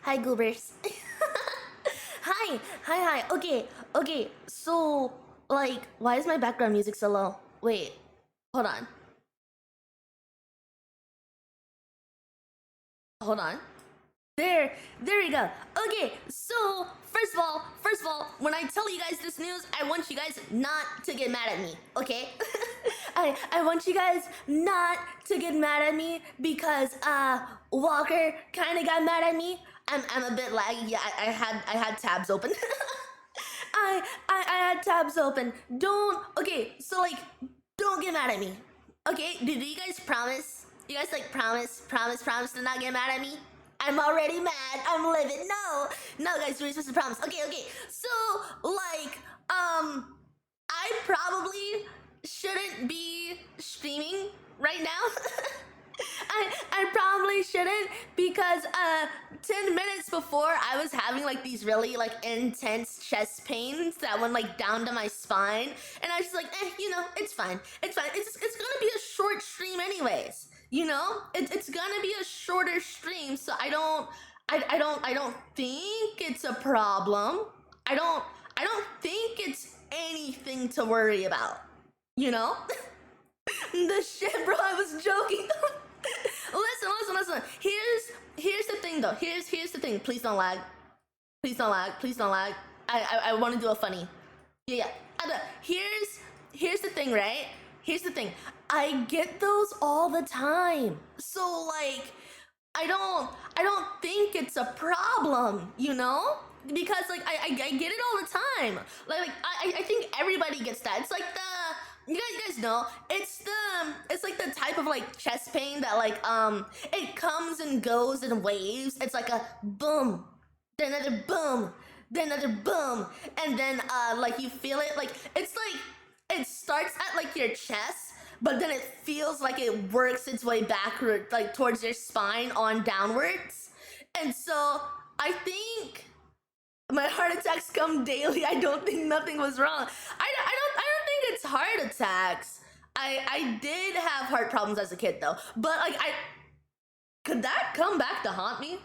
Hi, goobers. Hi. Okay. So, like, why is my background music so low? Wait, hold on. Hold on. There we go. Okay, so first of all, when I tell you guys this news, I want you guys not to get mad at me, okay? I want you guys not to get mad at me because Walker kind of got mad at me. I'm a bit laggy. Yeah, I had tabs open. I had tabs open. Don't okay. So like, don't get mad at me. Okay? Do you guys promise? You guys like promise to not get mad at me? I'm already mad. I'm livid. No, guys, we're supposed to promise. Okay. So like, I probably shouldn't be streaming right now. I probably shouldn't because 10 minutes before I was having like these really like intense chest pains that went like down to my spine, and I was just like, it's fine. It's gonna be a short stream anyways. It's gonna be a shorter stream, so I don't think it's a problem. I don't think it's anything to worry about. You know? The shit, bro. I was joking. Listen. Here's the thing, though. Here's the thing. Please don't lag. Please don't lag. I want to do a funny. Yeah. Here's the thing, right? Here's the thing. I get those all the time. So like, I don't think it's a problem, because like I get it all the time. Like I think everybody gets that. It's like you guys know it's like the type of like chest pain that like it comes and goes in waves. It's like a boom, then another boom, then another boom, and then like you feel it, like it's like it starts at like your chest, but then it feels like it works its way backward, like towards your spine on downwards. And so I think my heart attacks come daily. I don't think nothing was wrong. I don't think it's heart attacks. I did have heart problems as a kid though, but like could that come back to haunt me?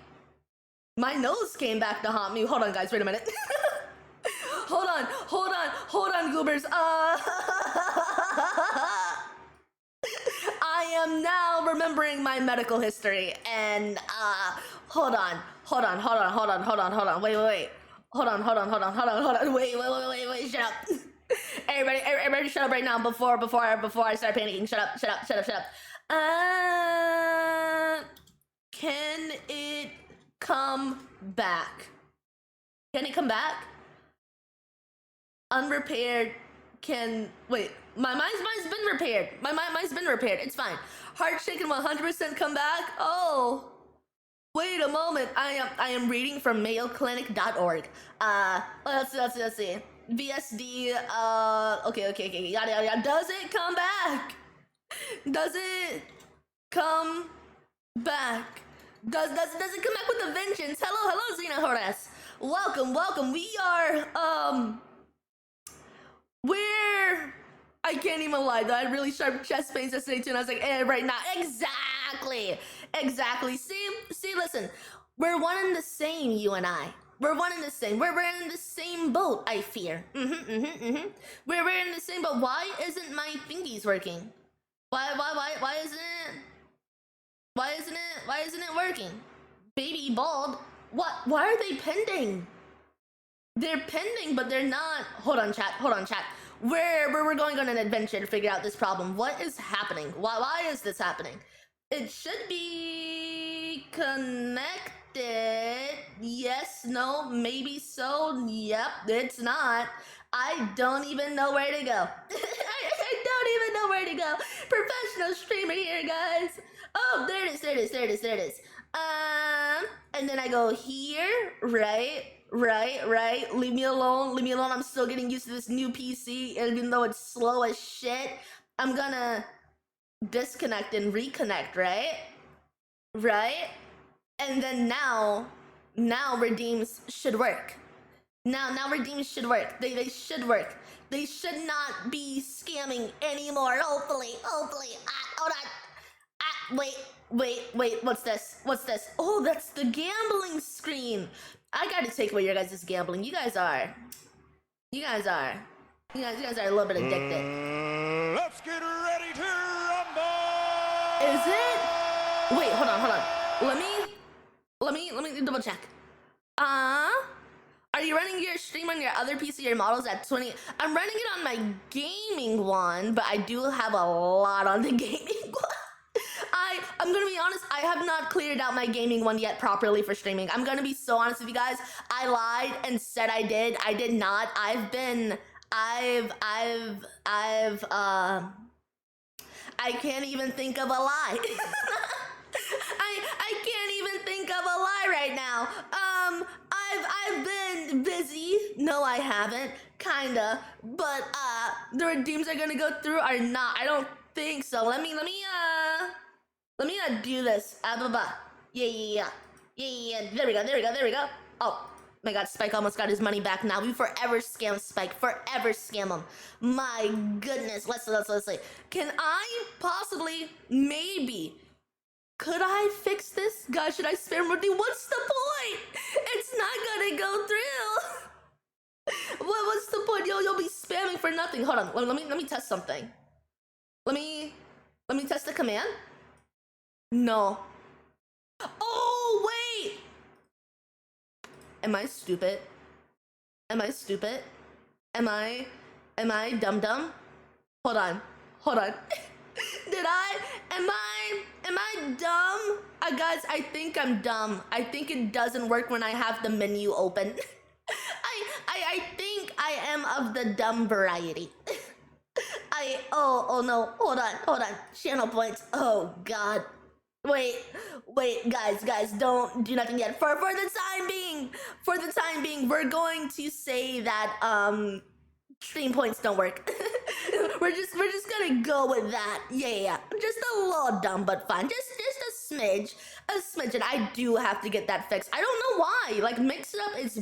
My nose came back to haunt me. Hold on, guys. Wait a minute. Hold on, goobers. I am now remembering my medical history, and hold on. Wait. Hold on. Wait. Shut up. Everybody, shut up right now before I start panicking. Shut up. Can it come back? Can it come back? Unrepaired can wait. Mine's been repaired. Mine's been repaired. It's fine. Heart shaking 100% come back. Oh, wait a moment. I am reading from MayoClinic.org. Let's see. VSD. Okay. Yada. Does it come back? Does it come back? Does it come back with a vengeance? Hello, Xena Horace. Welcome. We are we're I can't even lie though. I had really sharp chest pains yesterday too, and I was like, right now. Exactly. See, listen. We're one and the same, you and I. We're one and the same. We're in the same boat, I fear. We're in the same boat. Why isn't my thingies working? Why isn't it working? Baby bald. What? Why are they pending? They're pending, but they're not. Hold on, chat. We're going on an adventure to figure out this problem. What is happening? Why is this happening? It should be connected. Yes, no, maybe so. Yep, it's not. I don't even know where to go. I don't even know where to go. Professional streamer here, guys. Oh, there it is. And then I go here, right. Leave me alone. I'm still getting used to this new PC, even though it's slow as shit. I'm gonna disconnect and reconnect, right? And then now redeems should work. Now redeems should work. They should work. They should not be scamming anymore. Hopefully. Hold on. Wait. wait, what's this? What's this? Oh, that's the gambling screen. I gotta take away your guys' gambling. You guys are a little bit addicted. Let's get ready to rumble! Is it? Wait, hold on. Let me double check. Are you running your stream on your other PC, your models at 20? I'm running it on my gaming one, but I do have a lot on the gaming one. I'm gonna be honest, I have not cleared out my gaming one yet properly for streaming. I'm gonna be so honest with you guys. I lied and said I did. I did not. I can't even think of a lie. I can't even think of a lie right now. I've been busy. No, I haven't. Kinda. But the redeems are gonna go through or not. I don't think so. Let me do this. Yeah. There we go. Oh my god, Spike almost got his money back now. We forever scam Spike. Forever scam him. My goodness. Let's see. Can I possibly, maybe, could I fix this? God, should I spare money? What's the point? It's not gonna go through. What's the point? You'll be spamming for nothing. Hold on. Let me test something. Let me test the command. No. Oh, wait. Am I stupid? Am I dumb? Hold on. Am I dumb? Guys, I think I'm dumb. I think it doesn't work when I have the menu open. I think I am of the dumb variety. Oh no, hold on. Channel points. Oh god. Wait, guys, don't do nothing yet. For the time being, we're going to say that stream points don't work. we're just gonna go with that. Yeah. Just a little dumb, but fine. Just a smidge. And I do have to get that fixed. I don't know why. Like, Mix It Up, it's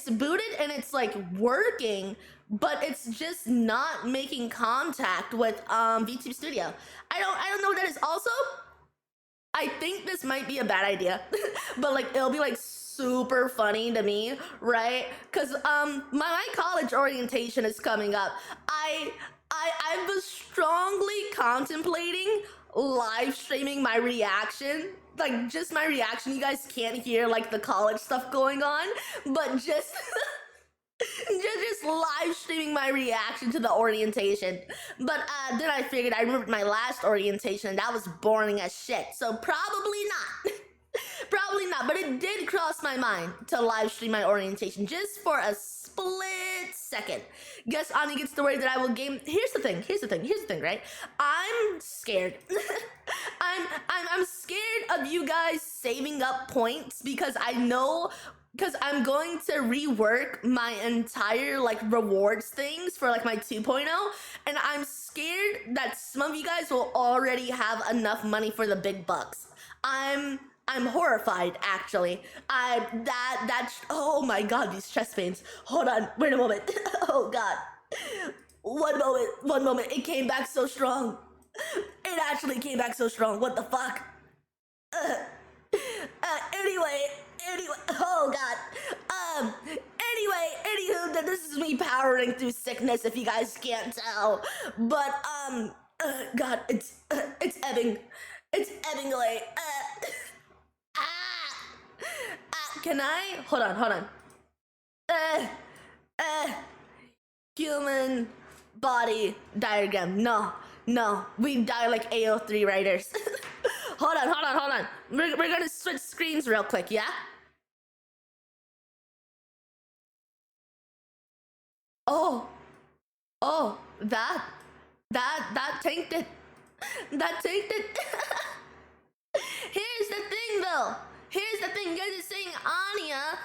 booted and it's like working, but it's just not making contact with VTube Studio. I don't know what that is. Also, I think this might be a bad idea, but like it'll be like super funny to me, right? Because my college orientation is coming up. I was strongly contemplating live streaming my reaction, like just my reaction. You guys can't hear like the college stuff going on, but just just live streaming my reaction to the orientation. But then I figured, I remembered my last orientation, that was boring as shit, so probably not. But it did cross my mind to live stream my orientation just for a split second. Guess Anya gets the word that I will game. Here's the thing, right? I'm scared. I'm scared of you guys saving up points because I'm going to rework my entire like rewards things for like my 2.0, and I'm scared that some of you guys will already have enough money for the big bucks. I'm horrified, actually. Oh my god, these chest pains. Hold on, wait a moment. Oh god. One moment, it came back so strong. It actually came back so strong, what the fuck? Anyway, oh god. Anywho, this is me powering through sickness if you guys can't tell. But, god, it's ebbing. It's ebbing away. Can I? Hold on. Human body diagram. No. We die like AO3 writers. Hold on. We're gonna switch screens real quick, yeah? Oh, that tanked it. Here's the thing, though. You guys are saying, Anya,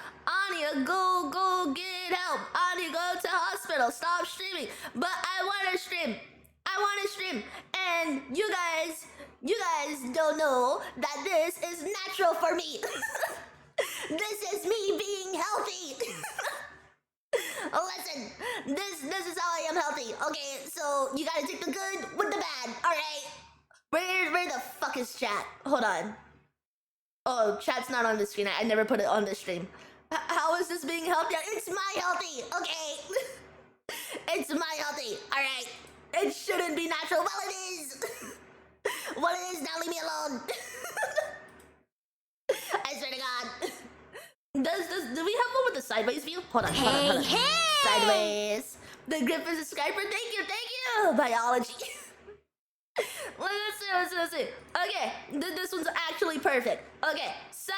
go get help. Anya, go to hospital. Stop streaming. But I want to stream. And you guys don't know that this is natural for me. This is me being healthy. Listen, this is how I am healthy. Okay, so you gotta take the good with the bad. All right. Where the fuck is chat? Hold on. Oh, chat's not on the screen. I never put it on the stream. How is this being healthy? It's my healthy, okay? It's my healthy, alright? It shouldn't be natural. Well, it is! Well, it is, now leave me alone. I swear to God. Do we have one with the sideways view? Hold on, hold on. Sideways. The Griffin subscriber, thank you. Biology. Let's see. Okay, this one's actually perfect. Okay, so,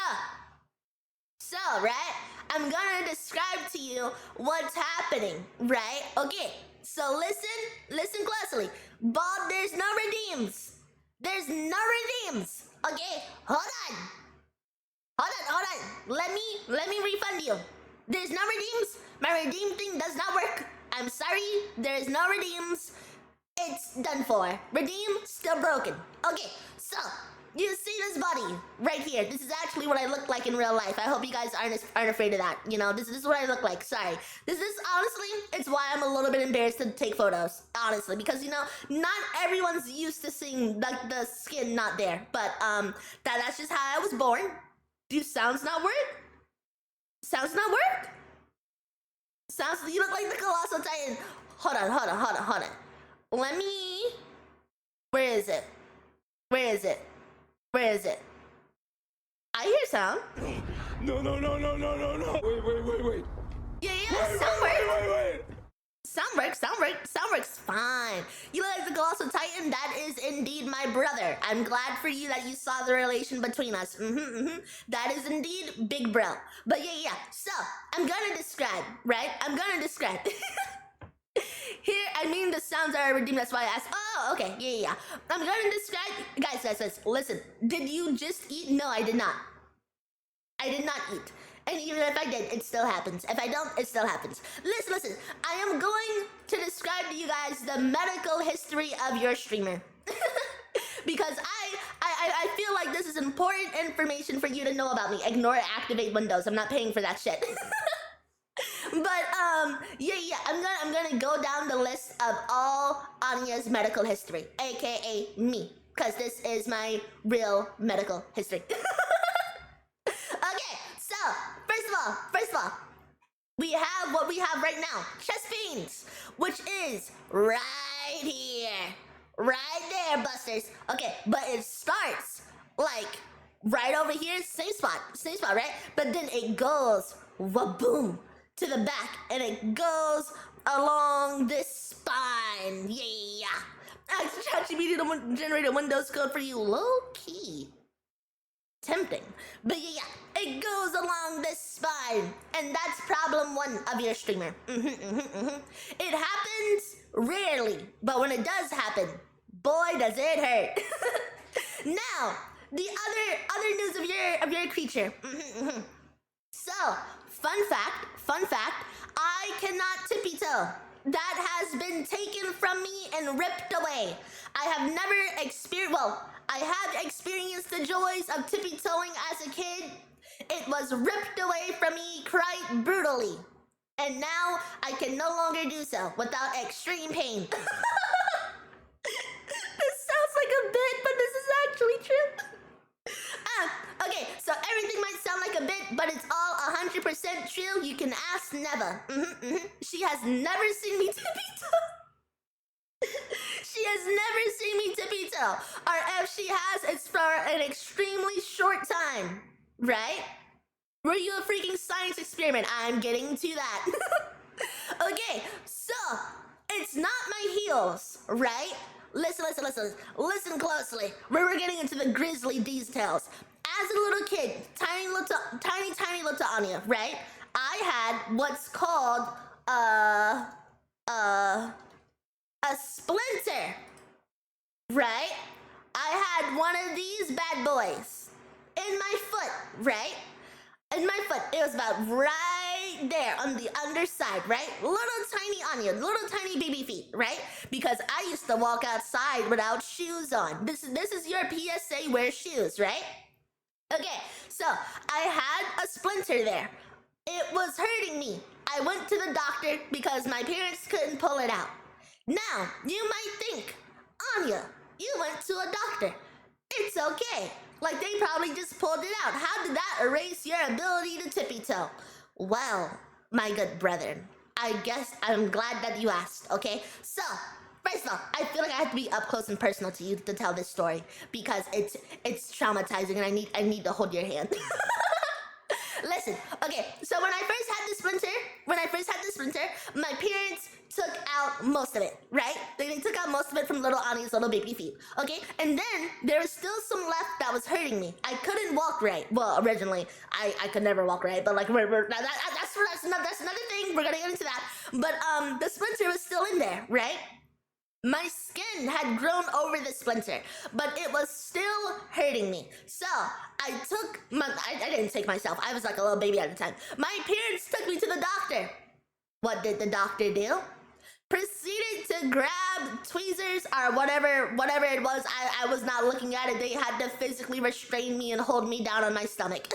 right? I'm gonna describe to you what's happening, right? Okay, so listen closely. Bob, there's no redeems. There's no redeems. Okay, hold on. Let me refund you. There's no redeems. My redeem thing does not work. I'm sorry, there is no redeems. It's done for. Redeem, still broken. Okay, so, you see this body right here. This is actually what I look like in real life. I hope you guys aren't afraid of that. You know, this is what I look like. Sorry. This is, honestly, it's why I'm a little bit embarrassed to take photos. Honestly, because, you know, not everyone's used to seeing, like, the skin not there. But, that's just how I was born. Do sounds not work? Sounds not work? Sounds, you look like the Colossal Titan. Hold on. Let me... Where is it? I hear sound. No. Wait. Yeah, sound works fine. You look like the Colossal Titan. That is indeed my brother. I'm glad for you that you saw the relation between us. That is indeed big bro. But yeah. So, I'm gonna describe, right? Here, I mean the sounds are redeemed, that's why I asked. Oh, okay, yeah. I'm gonna describe, guys, listen. Did you just eat? No, I did not. I did not eat. And even if I did, it still happens. If I don't, it still happens. Listen, I am going to describe to you guys the medical history of your streamer. Because I feel like this is important information for you to know about me. Ignore activate Windows. I'm not paying for that shit. But yeah, I'm gonna go down the list of all Anya's medical history, aka me, because this is my real medical history. Okay, so first of all, we have what we have right now, chest pains, which is right here, right there, busters. Okay, but it starts like right over here, same spot, right? But then it goes waboom to the back, and it goes along this spine. Yeah. ChatGPT generated Windows code for you. Low key. Tempting. But yeah, it goes along this spine, and that's problem one of your streamer. It happens rarely, but when it does happen, boy, does it hurt. Now, the other news of your creature. So, fun fact, I cannot tippy toe. That has been taken from me and ripped away. I have never I have experienced the joys of tippy toeing as a kid. It was ripped away from me quite brutally. And now I can no longer do so without extreme pain. This sounds like a bit, but this is actually true. Okay, so everything might sound like a bit, but it's all 100% true. You can ask Neva. She has never seen me tippy toe. She has never seen me tippy toe. Or if she has, it's for an extremely short time. Right? Were you a freaking science experiment? I'm getting to that. Okay, so it's not my heels, right? Listen closely. We're getting into the grisly details. As a little kid, tiny little Anya, right? I had what's called a splinter, right? I had one of these bad boys in my foot, right? In my foot, it was about right there on the underside, right? Little tiny Anya, little tiny baby feet, right? Because I used to walk outside without shoes on. This is your PSA, wear shoes, right? Okay, so I had a splinter there. It was hurting me. I went to the doctor because my parents couldn't pull it out. Now, you might think, Anya, you went to a doctor. It's okay. Like, they probably just pulled it out. How did that erase your ability to tippy toe? Well, my good brethren, I guess I'm glad that you asked, okay? So, first of all, I feel like I have to be up close and personal to you to tell this story because it's traumatizing and I need to hold your hand. Listen, okay, so when I first had the splinter, my parents took out most of it, right? They took out most of it from little Anya's little baby feet, okay? And then there was still some left that was hurting me. I couldn't walk right. Well, originally, I could never walk right, but like, that's another thing. We're gonna get into that. But the splinter was still in there, right? My skin had grown over the splinter, but it was still hurting me. So I didn't take myself. I was like a little baby at the time. My parents took me to the doctor. What did the doctor do? Proceeded to grab tweezers or whatever it was. I was not looking at it. They had to physically restrain me and hold me down on my stomach.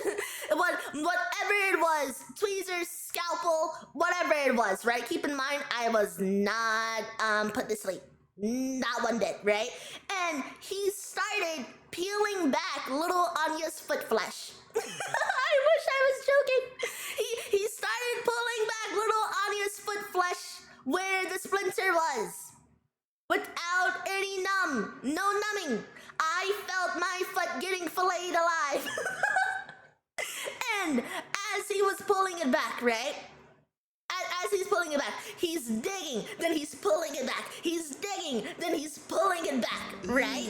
Whatever it was, tweezers, scalpel, whatever it was, right? Keep in mind, I was not put to sleep. Not one bit, right? And he started peeling back little Anya's foot flesh. I wish I was joking. He started pulling back little Anya's foot flesh where the splinter was. Without any no numbing. I felt my foot getting filleted alive. And as he was pulling it back, right? As he's pulling it back, he's digging, then he's pulling it back. He's digging, then he's pulling it back, right?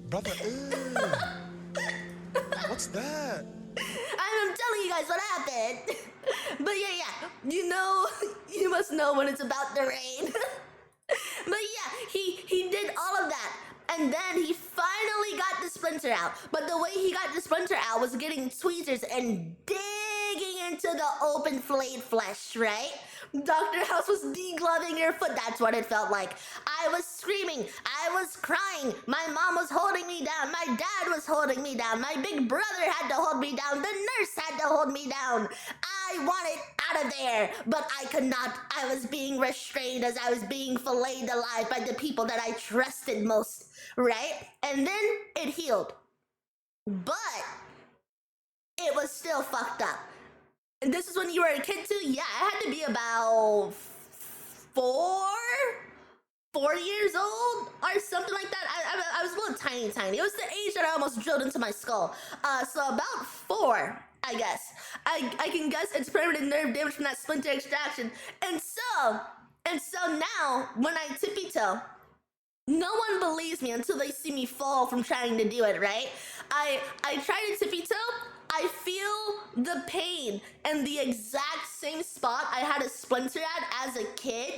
Brother, what's that? I'm telling you guys what happened. But yeah, you must know when it's about to rain. But yeah, he did all of that. And then he finally got the splinter out. But the way he got the splinter out was getting tweezers and digging into the open flayed flesh, right? Dr. House was degloving your foot. That's what it felt like. I was screaming. I was crying. My mom was holding me down. My dad was holding me down. My big brother had to hold me down. The nurse had to hold me down. I wanted out of there, but I could not. I was being restrained as I was being filleted alive by the people that I trusted most, right? And then it healed. But it was still fucked up. And this is when you were a kid too? Yeah, I had to be about 4 years old or something like that. I was a little tiny. It was the age that I almost drilled into my skull. So about 4, I guess. I can guess it's permanent nerve damage from that splinter extraction. And so now, when I tippy toe, no one believes me until they see me fall from trying to do it, right? I try to tippy toe. I feel the pain in the exact same spot I had a splinter at as a kid,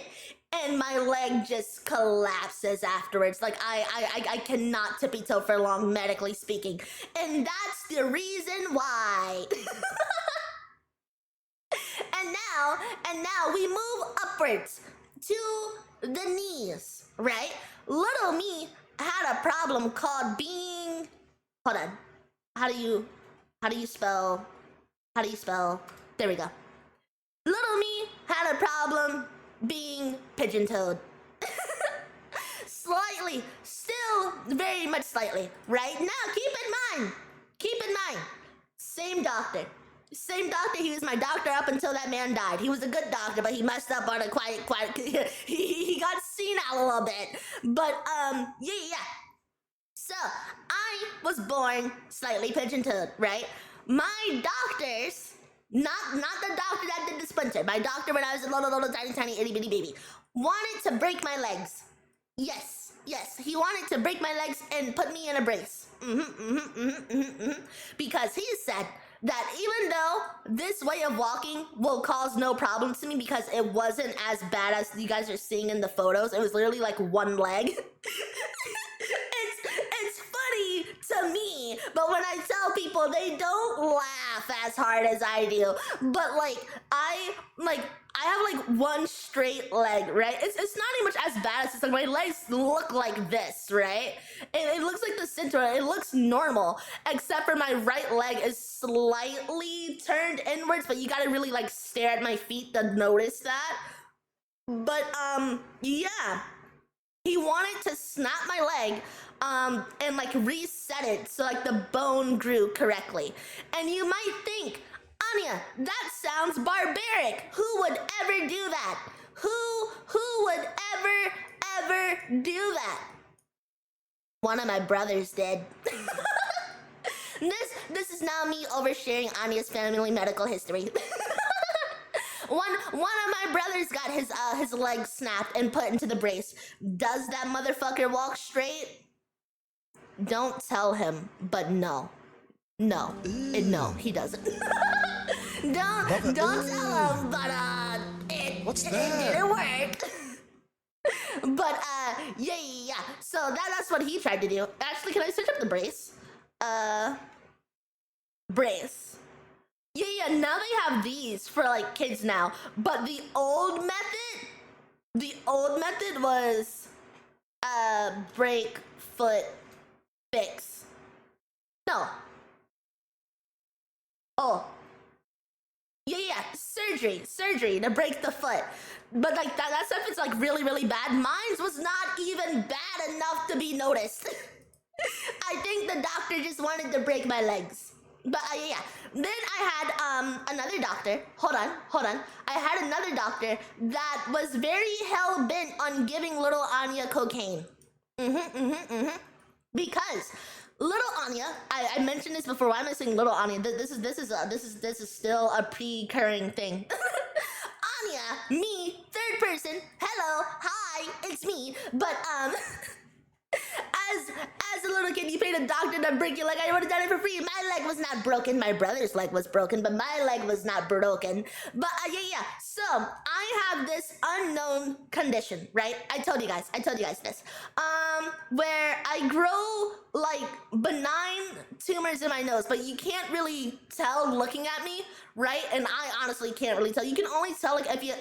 and my leg just collapses afterwards. Like, I cannot tippy toe for long, medically speaking. And that's the reason why. And now we move upwards to the knees, right? Little me had a problem called being... Hold on. How do you spell? There we go. Little me had a problem being pigeon-toed. Slightly, still very much slightly. Right now, keep in mind, same doctor, he was my doctor up until that man died. He was a good doctor, but he messed up on a quiet, he got senile a little bit. But, yeah. So, I was born slightly pigeon-toed, right? My doctors, not the doctor that did the splinter, my doctor when I was a little tiny itty-bitty baby, wanted to break my legs. Yes, he wanted to break my legs and put me in a brace. Because he said that even though this way of walking will cause no problem to me because it wasn't as bad as you guys are seeing in the photos, it was literally like one leg. It's funny to me, but when I tell people, they don't laugh as hard as I do. But I have like one straight leg, right? It's not even much as bad as it's like my legs look like this, right? It looks like the center, it looks normal, except for my right leg is slightly turned inwards, but you gotta really like stare at my feet to notice that. But yeah. He wanted to snap my leg and like reset it so like the bone grew correctly. And you might think, Anya, that sounds barbaric. Who would ever do that? Who would ever do that? One of my brothers did. This is now me oversharing Anya's family medical history. One of my brothers got his leg snapped and put into the brace. Does that motherfucker walk straight? Don't tell him, but no, he doesn't. don't tell him, but What's it that? didn't work. But yeah. So that's what he tried to do. Actually, can I search up the brace? Brace. Yeah, now they have these for like kids now. But the old method was break, foot, fix. No. Oh. Yeah, surgery to break the foot. But like that stuff is like really, really bad. Mine's was not even bad enough to be noticed. I think the doctor just wanted to break my legs. But yeah. Then I had another doctor. Hold on. I had another doctor that was very hell-bent on giving little Anya cocaine. Because little Anya, I mentioned this before. Why am I saying little Anya? This is still a pre-curring thing. Anya, me, third person. Hello, hi, it's me. But as a little kid, you paid a doctor to break your leg. I would have done it for free. My leg was not broken. My brother's leg was broken, but my leg was not broken. But yeah. So I have this unknown condition, right? I told you guys this. Where I grow like benign tumors in my nose, but you can't really tell looking at me, right? And I honestly can't really tell. You can only tell like if you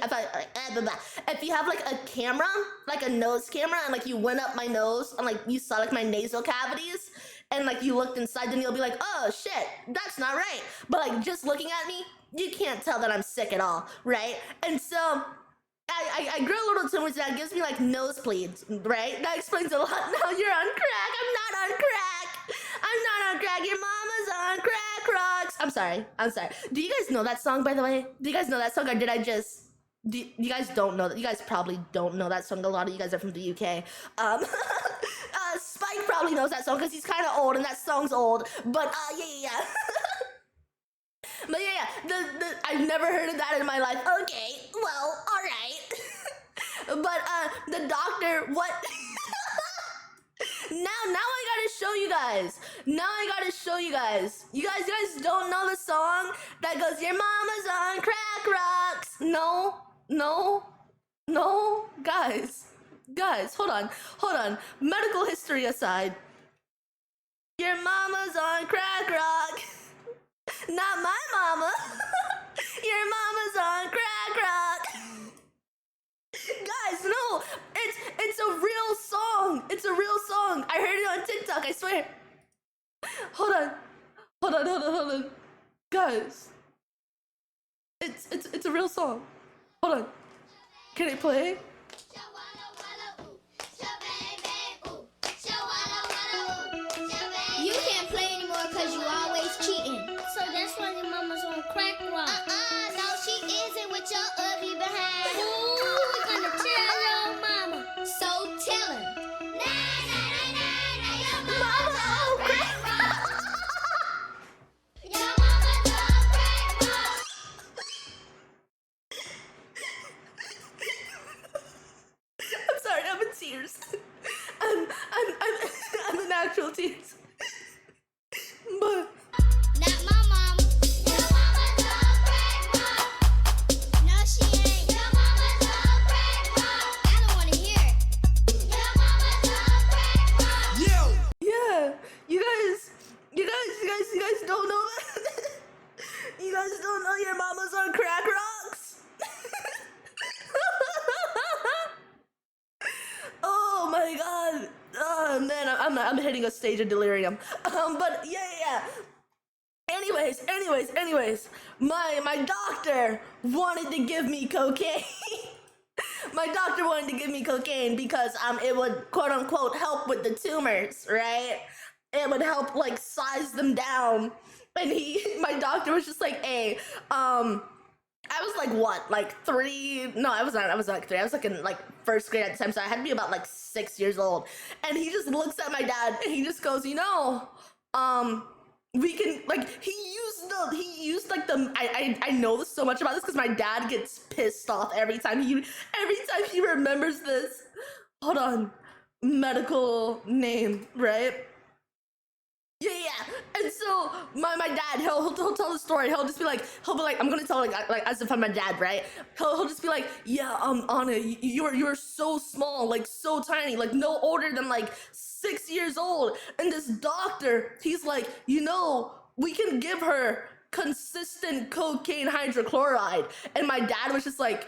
have like a camera, like a nose camera, and like you went up my nose and like you saw like my nasal cavities, and like you looked inside, then you'll be like, oh shit, that's not right. But like just looking at me, you can't tell that I'm sick at all, right? And so I grow little tumors that gives me like nosebleeds, right? That explains a lot. Now you're on crack. I'm not on crack. Your mama's on crack rocks. I'm sorry. Do you guys know that song, by the way? Do you guys know that song, or did I just... you guys don't know that? You guys probably don't know that song. A lot of you guys are from the UK. Spike probably knows that song because he's kind of old and that song's old. But yeah. But yeah, I've never heard of that in my life. Okay, well, all right. But the doctor, what? Now I gotta show you guys. You guys don't know the song that goes, your mama's on crack rocks. No, guys, hold on. Medical history aside, your mama's on crack rock. Not my mama. Your mama's on crack rock. Guys, no, it's a real song. I heard it on TikTok, I swear. Hold on. Guys, it's a real song. Hold on. Can it play? You can't play anymore because you always cheating. So that's why your mama's on crack rock. No, she isn't with your ugly behind. Ooh, we're gonna tell your mama. So tell her. Your mama's on crack rock. Your mama's on crack rock. I'm sorry, I'm in tears. I'm in actual tears. But Not my mama. Your mama's on crack rock. No, she ain't. Your mama's on crack rock. I don't want to hear it. Your mama's on crack rock. yeah, you guys don't know that. You guys don't know your mama's on crack rocks. Oh my god. Oh man, I'm hitting a stage of delirium. But yeah. Anyways, my doctor wanted to give me cocaine. my doctor wanted to give me cocaine because it would quote unquote help with the tumors, right? It would help like size them down. And my doctor was just like, hey, I was like what, like 3? No, I was not like 3. I was like in like first grade at the time, so I had to be about like 6 years old. And he just looks at my dad and he just goes, you know, we can like he used like the I know this so much about this because my dad gets pissed off every time he remembers this. Hold on, medical name, right? Yeah. And so my dad, he'll tell the story. He'll be like, I'm gonna tell like as if I'm my dad, right? He'll just be like, yeah, Anna, you're so small, like so tiny, like no older than like 6 years old. And this doctor, he's like, you know, we can give her consistent cocaine hydrochloride. And my dad was just like,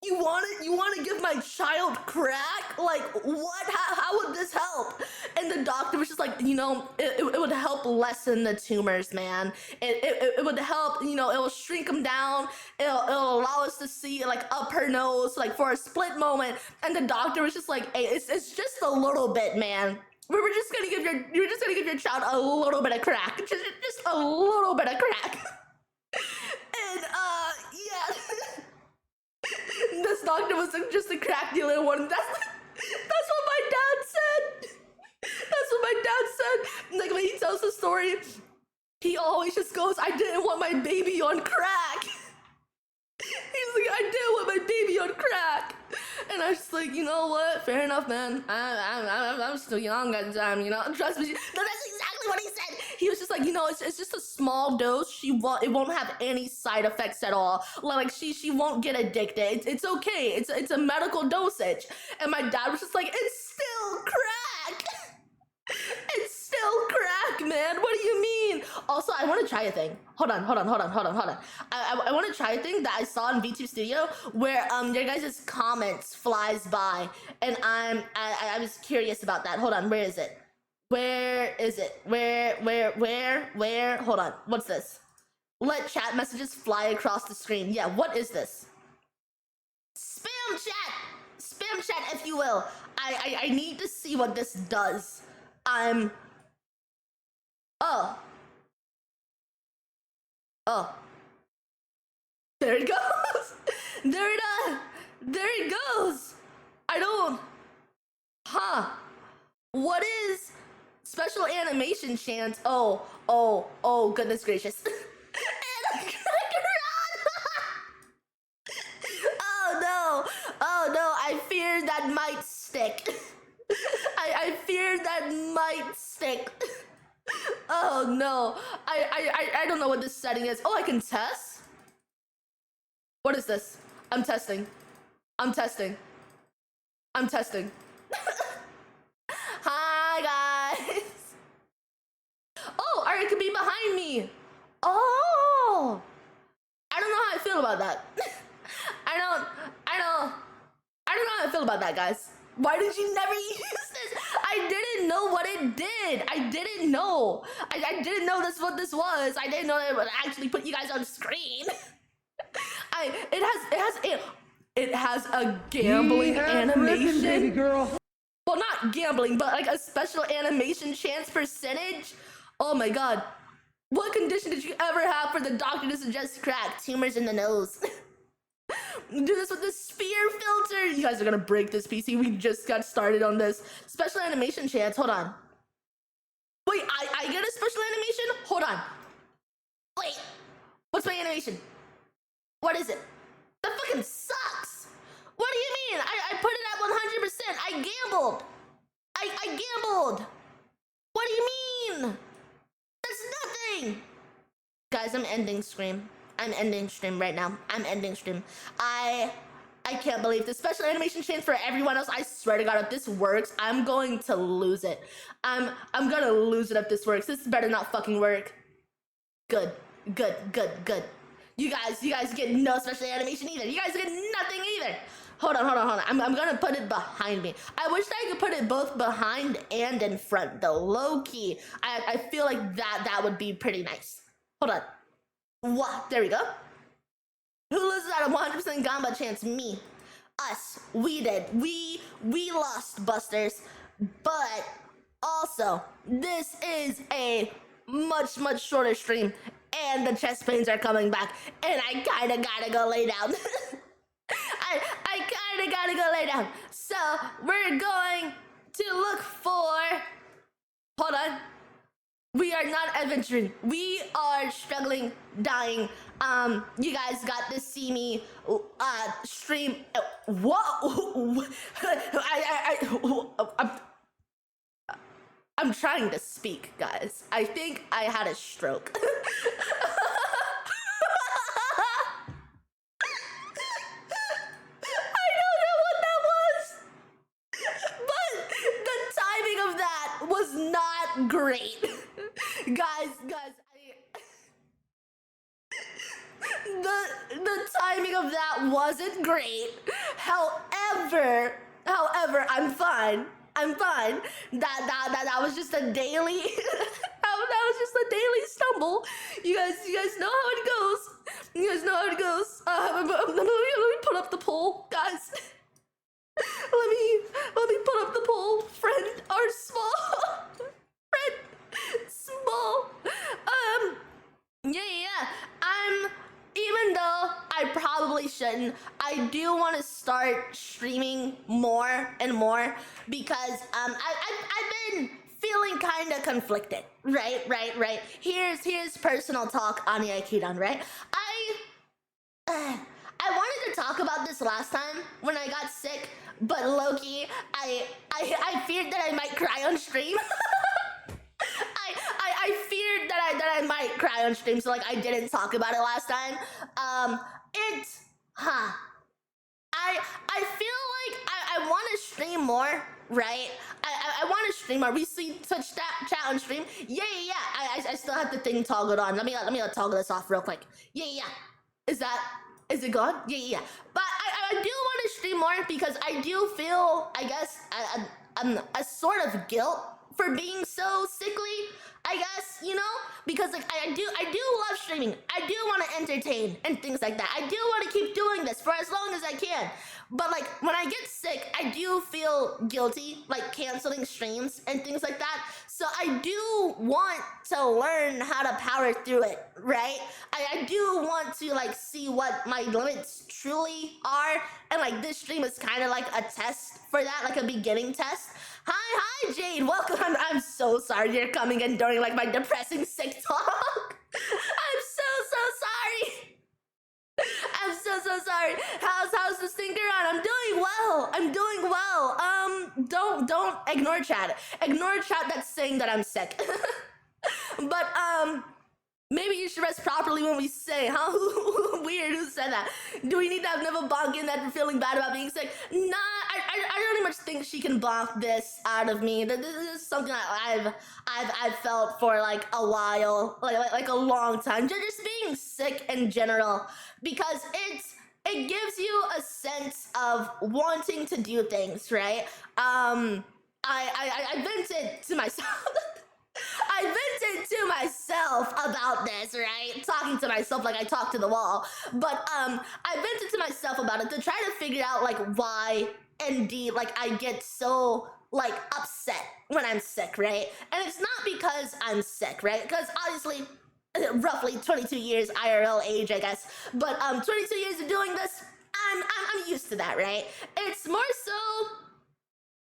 you want to give my child crack? Like what? How would this help? And the doctor was just like, you know, it would help lessen the tumors, man. It would help, you know, it will shrink them down. It'll allow us to see like up her nose, like for a split moment. And the doctor was just like, hey, it's just a little bit, man. You're just gonna give your child a little bit of crack, just a little bit of crack. And yeah. This doctor was just a crack dealer one. That's what my dad said. That's what my dad said. Like when he tells the story, he always just goes, I didn't want my baby on crack. He's like, I didn't want my baby on crack. And I was just like, you know what? Fair enough, man. I'm still young at the time, you know? Trust me. No, that's exactly what he said. He was just like, you know, it's just a small dose. It won't have any side effects at all. Like she won't get addicted. It's okay. It's a medical dosage. And my dad was just like, it's still crack. It's still crack, man. What do you mean? Also, I want to try a thing. Hold on. I want to try a thing that I saw in VTube Studio where your guys' comments flies by, and I was curious about that. Hold on, where is it? Where is it? Where? Hold on. What's this? Let chat messages fly across the screen. Yeah, what is this? Spam chat, if you will. I need to see what this does. Oh. There it goes. There it goes. What is special animation chant? Oh, goodness gracious. Oh no, I fear that might stick. I fear that might stick. Oh no, I don't know what this setting is. Oh, I can test? What is this? I'm testing. Hi guys. Oh, or it could be behind me. Oh, I don't know how I feel about that. I don't know how I feel about that, guys. Why did you never use this? I didn't know what it did. I didn't know. I didn't know that's what this was. I didn't know it would actually put you guys on screen. It has a gambling animation. Baby girl. Well, not gambling, but like a special animation chance percentage. Oh my god. What condition did you ever have for the doctor to suggest crack? Tumors in the nose. Do this with the spear filter. You guys are gonna break this PC. We just got started on this. Special animation chance. Hold on. Wait, I get a special animation? Hold on. Wait. What's my animation? What is it? That fucking sucks. What do you mean? I put it at 100%. I gambled. I gambled. What do you mean? That's nothing. Guys, I'm ending stream. I'm ending stream right now. I'm ending stream. I can't believe this special animation chance for everyone else. I swear to God, if this works, I'm going to lose it. I'm gonna lose it if this works. This better not fucking work. Good. You guys get no special animation either. You guys get nothing either. Hold on. I'm gonna put it behind me. I wish I could put it both behind and in front though. Low key. I feel like that would be pretty nice. Hold on. What? There we go. Who loses out of 100% gamba chance? Me. We did. We lost, Busters. But also, this is a much shorter stream, and the chest pains are coming back, and I kinda gotta go lay down. I kinda gotta go lay down. So we're going to look for. Hold on. We are not adventuring. We are struggling, dying. You guys got to see me stream. Whoa! I'm trying to speak, guys. I think I had a stroke. I don't know what that was, but the timing of that was not great. guys, the timing of that wasn't great. However, I'm fine. That was just a daily that was just a daily stumble. You guys know how it goes. Let me put up the poll, guys. Let me put up the poll. Friend or small? Friend small. Yeah. Even though I probably shouldn't, I do want to start streaming more and more because I've been feeling kind of conflicted. Right. Here's personal talk, Anya Acheron, right? I wanted to talk about this last time when I got sick, but low-key, I feared that I might cry on stream. I feared that I might cry on stream, so like I didn't talk about it last time. I feel like I want to stream more, right? I want to stream more. We see such chat on stream. Yeah. I still have the thing toggled on. Let me toggle this off real quick. Yeah. Is it gone? Yeah. But I do want to stream more because I do feel, I guess, a sort of guilt for being so sickly, I guess, you know? Because like I do love streaming. I do want to entertain and things like that. I do want to keep doing this for as long as I can. But like when I get sick, I do feel guilty, like canceling streams and things like that. So I do want to learn how to power through it, right? I do want to like see what my limits truly are. And like this stream is kind of like a test for that, like a beginning test. Hi, Jade. Welcome. I'm so sorry you're coming in during like my depressing sick talk. I'm so sorry. I'm so sorry. How's this thing going on? I'm doing well. Don't ignore chat. Ignore chat that's saying that I'm sick. But maybe you should rest properly when we say, huh? Weird, who said that? Do we need to have Neva bonk in that for feeling bad about being sick? Nah, I really much think she can bonk this out of me. This is something that I've felt for like a while, like a long time. Just being sick in general, because it gives you a sense of wanting to do things, right? I vented to myself. I vented to myself about this, right? Talking to myself like I talk to the wall. But I vented to myself about it to try to figure out like why indeed like I get so like upset when I'm sick, right? And it's not because I'm sick, right? Because obviously roughly 22 years IRL age, I guess. But 22 years of doing this, I'm used to that, right? It's more so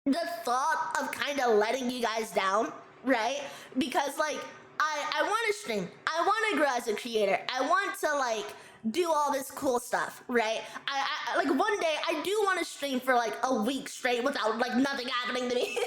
the thought of kind of letting you guys down, right? Because like I want to stream, I want to grow as a creator, I want to like do all this cool stuff, right? I like one day I do want to stream for like a week straight without like nothing happening to me.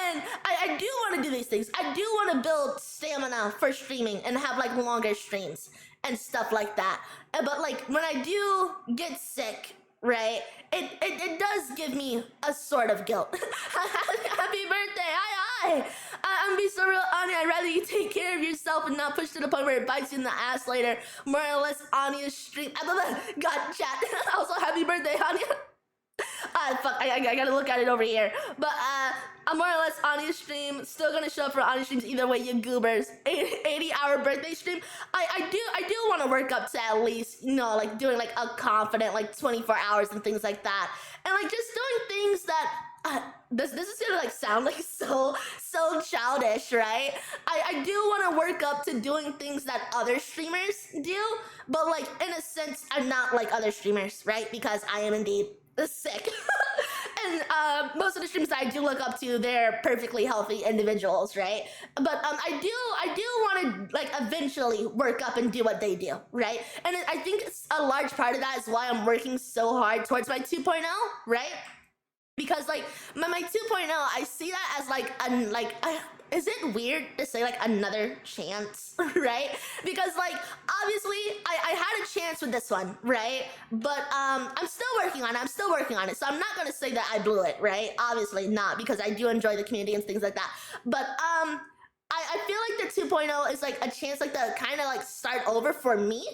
And I do want to do these things. I do want to build stamina for streaming and have like longer streams and stuff like that. But like when I do get sick, right, it does give me a sort of guilt. Happy birthday, hi. I'm be so real, Anya. I'd rather you take care of yourself and not push to the point where it bites you in the ass later. More or less, Anya's stream. God, chat. Also, happy birthday, Anya. Fuck, I gotta look at it over here. But I'm more or less on your stream. Still gonna show up for on your streams either way, you goobers. 80-hour birthday stream. I do want to work up to at least, you know, like doing like a confident like 24 hours and things like that, and like just doing things that. This is gonna like sound like so childish, right? I do want to work up to doing things that other streamers do, but like in a sense, I'm not like other streamers, right? Because I am indeed sick. And most of the streamers I do look up to, they're perfectly healthy individuals, right? But I do want to like eventually work up and do what they do, right? And I think it's a large part of that is why I'm working so hard towards my 2.0, right? Because like my 2.0, I see that as like is it weird to say like another chance, right? Because like obviously I had a chance with this one, right? But I'm still working on it. So I'm not gonna say that I blew it, right? Obviously not, because I do enjoy the community and things like that. But I feel like the 2.0 is like a chance like to kind of like start over for me,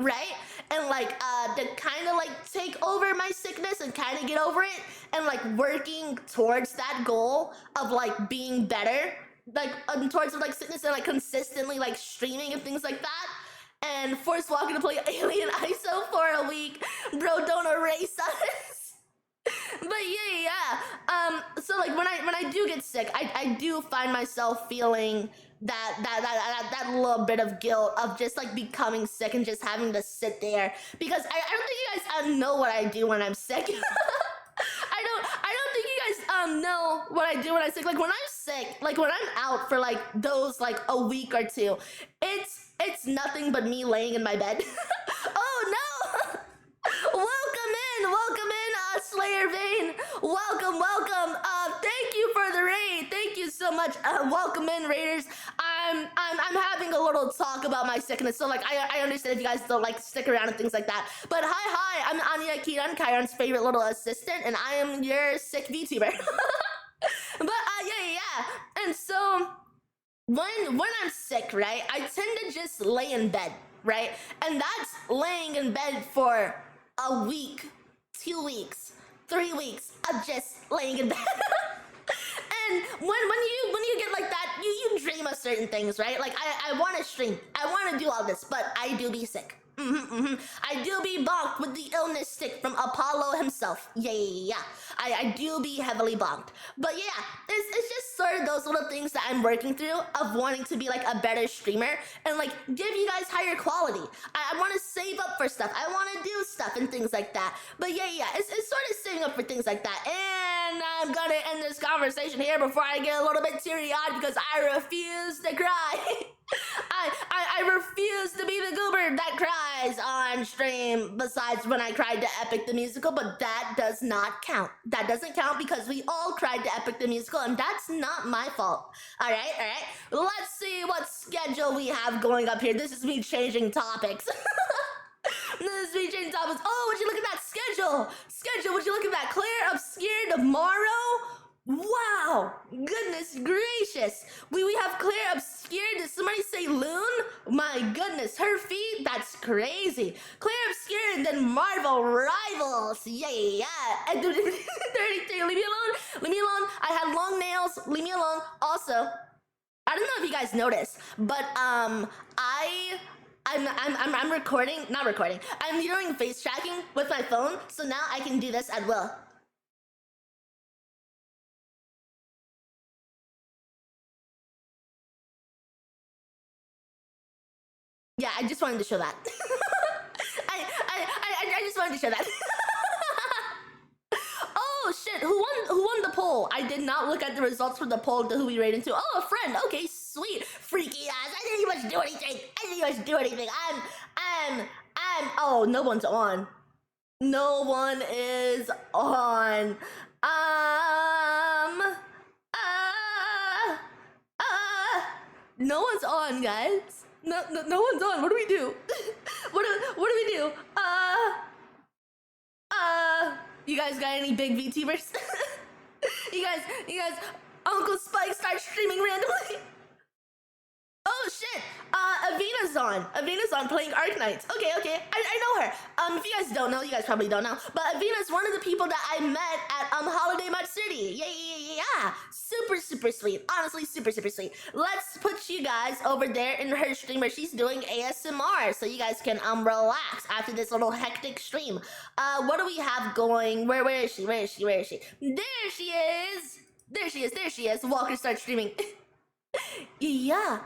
right? And like to kind of like take over my sickness and kind of get over it, and like working towards that goal of like being better, like towards like sickness, and like consistently like streaming and things like that, and force walking to play Alien ISO for a week. Bro, don't erase us. But yeah. So like when I do get sick, I do find myself feeling that little bit of guilt of just like becoming sick and just having to sit there, because I don't think you guys know what I do when I'm sick. I don't think you guys know what I do when I'm sick. Like when I'm sick, like when I'm out for like those like a week or two, it's nothing but me laying in my bed. Oh no. Welcome in, Slayer Vane. Welcome. Thank you for the raid. Thank you so much. Welcome in, Raiders. I'm having a little talk about my sickness, so like I understand if you guys don't like stick around and things like that. But hi, I'm Anya Acheron, Chiron's favorite little assistant, and I am your sick VTuber. But yeah. And so when I'm sick, right, I tend to just lay in bed, right? And that's laying in bed for a week, 2 weeks, 3 weeks of just laying in bed. And when you get like that, you dream of certain things, right? Like I want to stream, I want to do all this, but I do be sick. I do be bonked with the illness stick from Apollo himself. Yeah. I do be heavily bonked. But yeah, it's just sort of those little things that I'm working through of wanting to be like a better streamer and like give you guys higher quality. I want to save up for stuff. I want to do stuff and things like that. But yeah, it's sort of saving up for things like that. And I'm gonna end this conversation here before I get a little bit teary-eyed because I refuse to cry. I refuse to be the goober that cries on stream, besides when I cried to Epic the Musical, but that does not count. That doesn't count because we all cried to Epic the Musical, and that's not my fault. Alright? Let's see what schedule we have going up here. This is me changing topics. This is me changing topics. Oh, would you look at that schedule? Would you look at that? Claire Obscure tomorrow? Wow, goodness gracious. We have Claire Obscure. Did somebody say Loon? My goodness, her feet? That's crazy. Claire Obscure and then Marvel Rivals. Yeah. And 33, leave me alone. I had long nails. Leave me alone. Also, I don't know if you guys noticed, but I'm recording, not recording. I'm doing face tracking with my phone, so now I can do this at will. Yeah, I just wanted to show that. I just wanted to show that. Oh shit! Who won the poll? I did not look at the results for the poll to who we rated to. Oh, a friend. Okay, sweet. Freaky ass. I didn't even do anything. I'm. Oh, no one's on. No one is on. No one's on, guys. No one's on. What do we do? What do we do? You guys got any big VTubers? you guys, Uncle Spike starts streaming randomly. Oh shit! Avena's on. Avena's on playing Arknights. Okay, I know her. If you guys don't know, you guys probably don't know, but Avena's one of the people that I met at Holiday Matsuri. Yeah. Super sweet. Honestly, super sweet. Let's put you guys over there in her stream where she's doing ASMR, so you guys can relax after this little hectic stream. What do we have going? Where is she? There she is. There she is. Walker starts streaming. Yeah.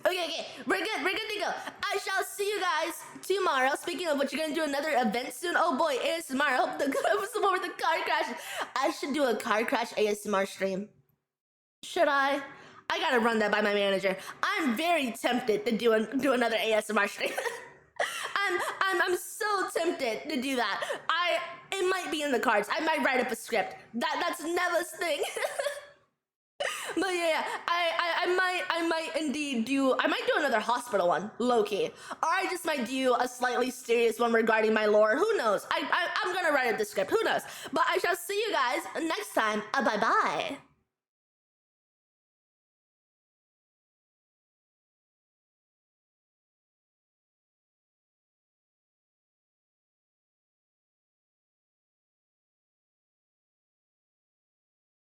Okay, we're good to go. I shall see you guys tomorrow. Speaking of which, you're gonna do another event soon. Oh boy, ASMR. I hope the over the car crash. I should do a car crash ASMR stream. Should I? I gotta run that by my manager. I'm very tempted to do another ASMR stream. I'm so tempted to do that. It might be in the cards. I might write up a script. That's Neva's thing. But yeah, I might indeed do another hospital one, low-key. Or I just might do a slightly serious one regarding my lore. Who knows? I'm gonna write up the script. Who knows? But I shall see you guys next time. Bye-bye.